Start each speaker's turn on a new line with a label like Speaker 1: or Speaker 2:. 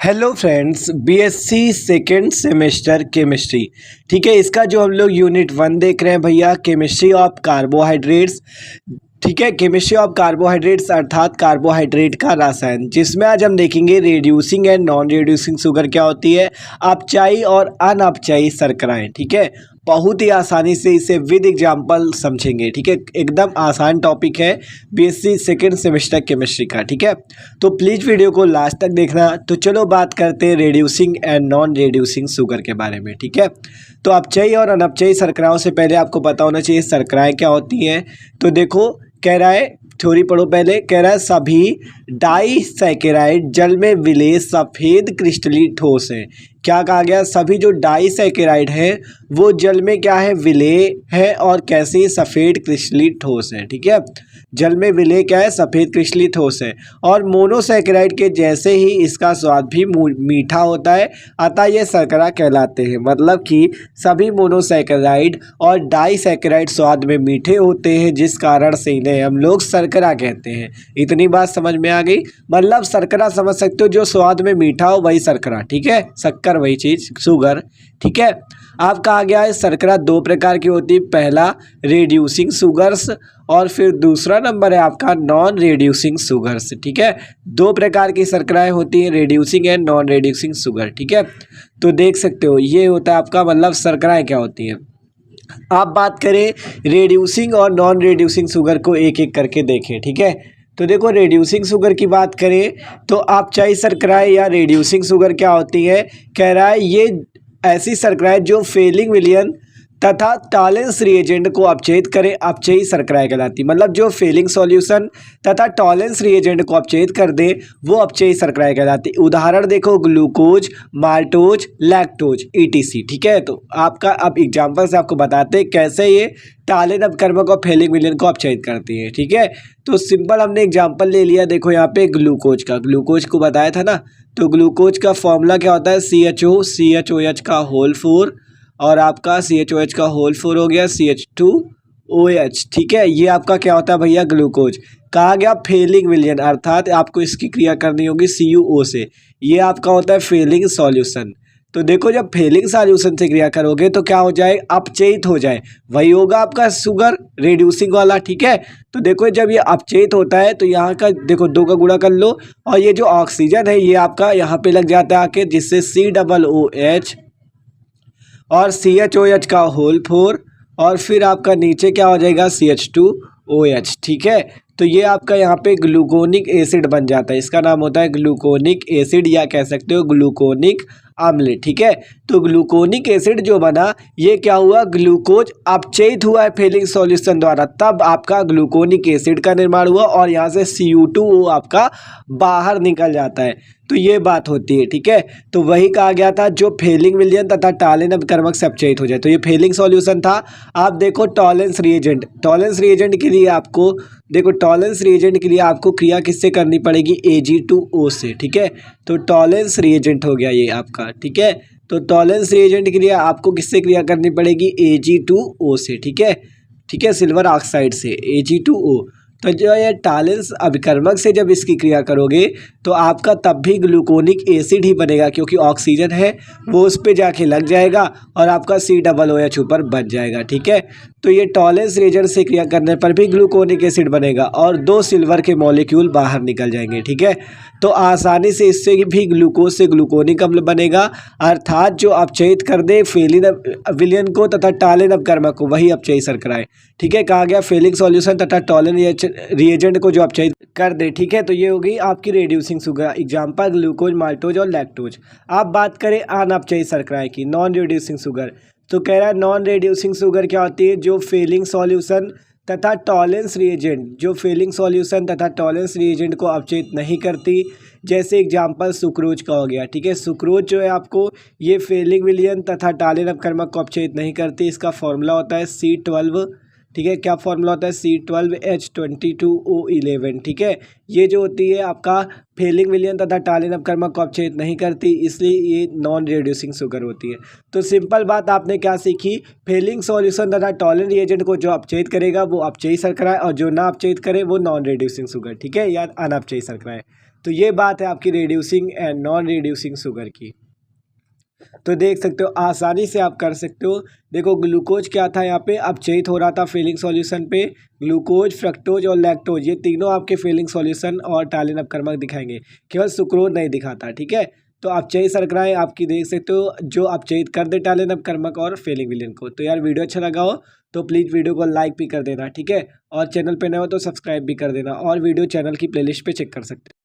Speaker 1: Hello friends, BSc second semester chemistry. ठीक है, इसका जो हम लोग यूनिट 1 देख रहे हैं भैया, केमिस्ट्री ऑफ कार्बोहाइड्रेट्स। ठीक है, केमिस्ट्री ऑफ कार्बोहाइड्रेट्स अर्थात कार्बोहाइड्रेट का रसायन, जिसमें आज हम देखेंगे reducing and non reducing sugar क्या होती है, अपचायी और अनअपचायी शर्कराएं। ठीक है, बहुत ही आसानी से इसे विद एग्जाम्पल समझेंगे। ठीक है, एकदम आसान टॉपिक है बीएससी सेकेंड सेमेस्टर केमिस्ट्री का। ठीक है, तो प्लीज़ वीडियो को लास्ट तक देखना। तो चलो बात करते हैं reducing and non reducing sugar के बारे में। ठीक है, तो अपचायी और अनअपचायी शर्कराओं से पहले आपको पता होना चाहिए शर्कराएं क्या होती हैं। तो देखो, कह रहा है, थ्योरी पढ़ो पहले। कह रहा है सभी डाइसैकेराइड जल में विलेय सफ़ेद क्रिस्टली ठोस है। क्या कहा गया? सभी जो डाइसैकेराइड है वो जल में क्या है, विलेय है, और कैसे सफ़ेद क्रिस्टली ठोस है। ठीक है, जल में विलेय क्या है, सफ़ेद क्रिस्टली ठोस है। और मोनोसैकेराइड के जैसे ही इसका स्वाद भी मीठा होता है, अतः ये शर्करा कहलाते हैं। मतलब कि सभी मोनोसैकेराइड और डाइसैकेराइड स्वाद में मीठे होते हैं, जिस कारण से इन्हें हम लोग शर्करा कहते हैं। इतनी बात समझ में आ गई? मतलब शर्करा समझ सकते हो, जो स्वाद में मीठा हो वही शर्करा। ठीक है, शक्कर वही चीज़, शुगर। ठीक है, अब कहा गया है शर्करा दो प्रकार की होती है। पहला रेड्यूसिंग शुगर्स, और फिर दूसरा नंबर है आपका नॉन रेड्यूसिंग शुगर्स। ठीक है, दो प्रकार की शर्कराएं होती हैं, reducing and non reducing sugar. ठीक है, तो देख सकते हो ये होता है आपका, मतलब शर्कराएं क्या होती हैं। आप बात करें रेड्यूसिंग और नॉन रेड्यूसिंग शुगर को एक एक करके देखें। ठीक है, तो देखो, रेड्यूसिंग शुगर की बात करें तो अपचायी शर्कराएं या रेड्यूसिंग शुगर क्या होती है। कह रहा है ये ऐसी शर्कराएं जो फेलिंग विलयन तथा टॉलेंस रिएजेंट को अपचयित करे, अपचयी शर्कराएं कहलाती। मतलब जो फेलिंग सॉल्यूशन तथा टॉलेंस रिएजेंट को अपचयित कर दे वो अपचयी शर्कराएं कहलाती। उदाहरण देखो, ग्लूकोज, माल्टोज, लैक्टोज, ईटीसी। ठीक है, तो आपका अब एग्जाम्पल से आपको बताते हैं कैसे ये टालेन अपकर्मक और फेलिंग विलयन को अपचयित करती है। ठीक है, तो सिंपल हमने एग्जाम्पल ले लिया। देखो यहाँ पे ग्लूकोज का, ग्लूकोज को बताया था ना, तो ग्लूकोज का फॉर्मूला क्या होता है, CHOCH का होल 4, और आपका CHOH का होल 4 हो गया CH2OH। ठीक है, ये आपका क्या होता है भैया, ग्लूकोज। कहा गया फेलिंग विलयन, अर्थात आपको इसकी क्रिया करनी होगी CuO से। ये आपका होता है फेलिंग सॉल्यूशन। तो देखो, जब फेलिंग सॉल्यूशन से क्रिया करोगे तो क्या हो जाए, अपचयित हो जाए, वही होगा आपका शुगर रेड्यूसिंग वाला। ठीक है, तो देखो जब ये अपचयित होता है तो यहाँ का देखो 2 का गुणा कर लो, और ये जो ऑक्सीजन है ये आपका यहाँ पे लग जाता है आके, जिससे COOH और CHOH का होल 4, और फिर आपका नीचे क्या हो जाएगा, CH2OH। ठीक है, तो ये आपका यहाँ पे ग्लूकोनिक एसिड बन जाता है। इसका नाम होता है ग्लूकोनिक एसिड, या कह सकते हो ग्लूकोनिक अम्ल। ठीक है, तो ग्लूकोनिक एसिड जो बना, ये क्या हुआ, ग्लूकोज अपचयित हुआ है फेलिंग सॉल्यूशन द्वारा, तब आपका ग्लूकोनिक एसिड का निर्माण हुआ, और यहाँ से Cu2O आपका बाहर निकल जाता है। तो ये बात होती है। ठीक है, तो वही कहा गया था जो फेलिंग विलयन तथा टालेन अपकर्मक से अपचयित हो जाए, तो ये फेलिंग सॉल्यूशन था। आप देखो टॉलेंस रिएजेंट, टॉलेंस रिएजेंट के लिए आपको देखो, टॉलेंस रिएजेंट के लिए आपको क्रिया किससे करनी पड़ेगी, Ag2O से। ठीक है, तो टॉलेंस रिएजेंट हो गया ये आपका। ठीक है, तो टॉलेंस रिएजेंट के लिए आपको किससे क्रिया करनी पड़ेगी, Ag2O से। ठीक है, ठीक है, सिल्वर ऑक्साइड से, Ag2O। तो जो ये टालेंस अभिकर्मक से जब इसकी क्रिया करोगे तो आपका तब भी ग्लूकोनिक एसिड ही बनेगा, क्योंकि ऑक्सीजन है वो उस पर जाके लग जाएगा और आपका COOH ऊपर बन जाएगा। ठीक है, तो ये टॉलेंस रिएजेंट से क्रिया करने पर भी ग्लूकोनिक एसिड बनेगा और 2 सिल्वर के मॉलिक्यूल बाहर निकल जाएंगे। ठीक है, तो आसानी से इससे भी ग्लूकोज से ग्लूकोनिक अम्ल बनेगा, अर्थात जो अपचयित कर दे फेलिन विलयन को तथा टालेन अपकर्मक को, वही अपचयी शर्कराएं। ठीक है, कहा गया फेलिंग सॉल्यूशन तथा टॉलेन रिएजेंट को जो अपचयित कर दे। ठीक है, तो ये हो गई आपकी reducing sugar, example glucose, maltose और लैक्टोज। आप बात करें अनअपचयी शर्कराएं की, नॉन रेड्यूसिंग शुगर, तो कह रहा है नॉन रेड्यूसिंग शुगर क्या होती है, जो फेलिंग सॉल्यूशन तथा टॉलेंस रिएजेंट, जो फेलिंग सॉल्यूशन तथा टॉलेंस रिएजेंट को अपचयित नहीं करती। जैसे एग्जांपल सुक्रोज का हो गया। ठीक है, सुक्रोज जो है आपको ये फेलिंग विलयन तथा टालेन अपकर्मक को अपचयित नहीं करती। इसका फॉर्मूला होता है C12। ठीक है, क्या फॉर्मूला होता है, C12H22O11। ठीक है, ये जो होती है आपका फेलिंग विलयन तथा टालेन अपकर्मक को अपचयित नहीं करती, इसलिए ये नॉन रेड्यूसिंग शुगर होती है। तो सिंपल बात आपने क्या सीखी, फेलिंग सॉल्यूशन तथा टॉलेन रिएजेंट को जो अपचयित करेगा वो अपचयी शर्करा है, और जो ना अपचयित करे वो नॉन रेड्यूसिंग शुगर। ठीक है, या अनअपचयी शर्करा है। तो ये बात है आपकी reducing and non reducing sugar की। तो देख सकते हो आसानी से आप कर सकते हो। देखो ग्लूकोज क्या था यहाँ पे, अपचयित हो रहा था फेलिंग सॉल्यूशन पे। ग्लूकोज, फ्रक्टोज और लैक्टोज ये तीनों आपके फेलिंग सॉल्यूशन और टालिन अपकर्मक दिखाएंगे, केवल सुक्रोज नहीं दिखाता। ठीक है, तो अपचयित शर्कराएं आपकी देख सकते हो जो अपचयित कर दे टालिन अपकर्मक और फेलिंग विलेन को। तो यार वीडियो अच्छा लगा हो तो प्लीज़ वीडियो को लाइक भी कर देना। ठीक है, और चैनल पे नए हो तो सब्सक्राइब भी कर देना, और वीडियो चैनल की प्लेलिस्ट पे चेक कर सकते हो।